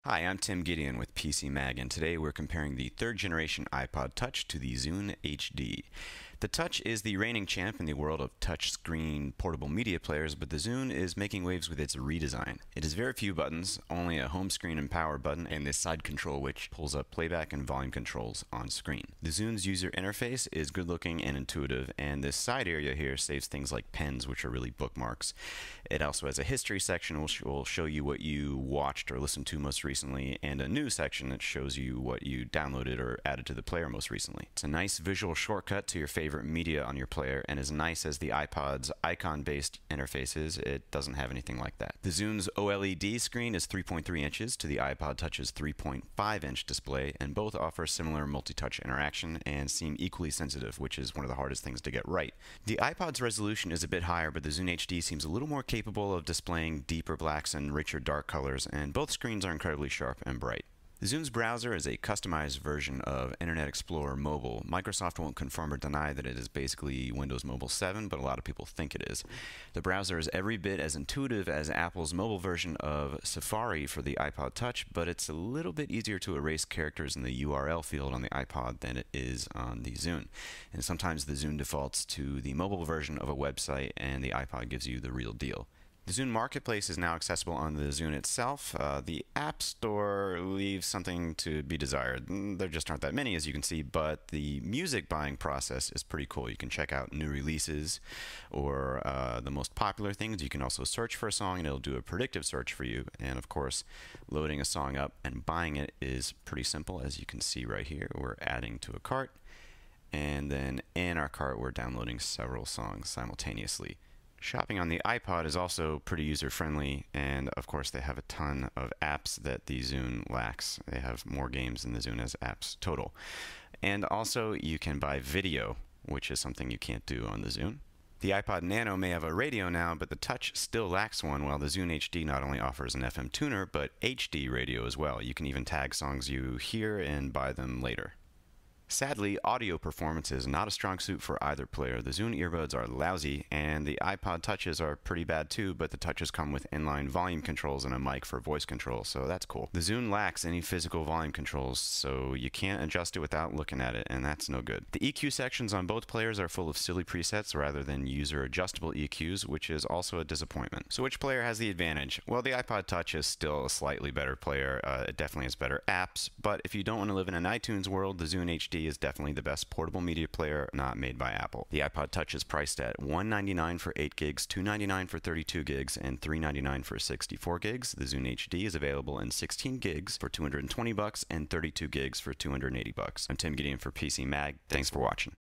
Hi, I'm Tim Gideon with PCMag, and today we're comparing the third generation iPod Touch to the Zune HD. The Touch is the reigning champ in the world of touchscreen portable media players, but the Zune is making waves with its redesign. It has very few buttons, only a home screen and power button, and this side control which pulls up playback and volume controls on screen. The Zune's user interface is good looking and intuitive, and this side area here saves things like pens, which are really bookmarks. It also has a history section which will show you what you watched or listened to most recently, and a news section that shows you what you downloaded or added to the player most recently. It's a nice visual shortcut to your favorite media on your player, and as nice as the iPod's icon-based interface is, it doesn't have anything like that. The Zune's OLED screen is 3.3 inches to the iPod Touch's 3.5-inch display, and both offer similar multi-touch interaction and seem equally sensitive, which is one of the hardest things to get right. The iPod's resolution is a bit higher, but the Zune HD seems a little more capable of displaying deeper blacks and richer dark colors, and both screens are incredibly sharp and bright. The Zune's browser is a customized version of Internet Explorer Mobile. Microsoft won't confirm or deny that it is basically Windows Mobile 7, but a lot of people think it is. The browser is every bit as intuitive as Apple's mobile version of Safari for the iPod Touch, but it's a little bit easier to erase characters in the URL field on the iPod than it is on the Zune. And sometimes the Zune defaults to the mobile version of a website, and the iPod gives you the real deal. The Zune Marketplace is now accessible on the Zune itself. The App Store leaves something to be desired. There just aren't that many, as you can see, but the music buying process is pretty cool. You can check out new releases or the most popular things. You can also search for a song, and it'll do a predictive search for you. And of course, loading a song up and buying it is pretty simple, as you can see right here. We're adding to a cart, and then in our cart, we're downloading several songs simultaneously. Shopping on the iPod is also pretty user-friendly, and of course they have a ton of apps that the Zune lacks. They have more games than the Zune has apps total. And also you can buy video, which is something you can't do on the Zune. The iPod Nano may have a radio now, but the Touch still lacks one, while the Zune HD not only offers an FM tuner, but HD radio as well. You can even tag songs you hear and buy them later. Sadly, audio performance is not a strong suit for either player. The Zune earbuds are lousy, and the iPod Touches are pretty bad too, but the Touches come with inline volume controls and a mic for voice control, so that's cool. The Zune lacks any physical volume controls, so you can't adjust it without looking at it, and that's no good. The EQ sections on both players are full of silly presets rather than user-adjustable EQs, which is also a disappointment. So which player has the advantage? Well, the iPod Touch is still a slightly better player. It definitely has better apps, but if you don't want to live in an iTunes world, the Zune HD is definitely the best portable media player not made by Apple. The iPod Touch is priced at $199 for 8 gigs, $299 for 32 gigs, and $399 for 64 gigs. The Zune HD is available in 16 gigs for $220 and 32 gigs for $280. I'm Tim Gideon for PCMag. Thanks for watching.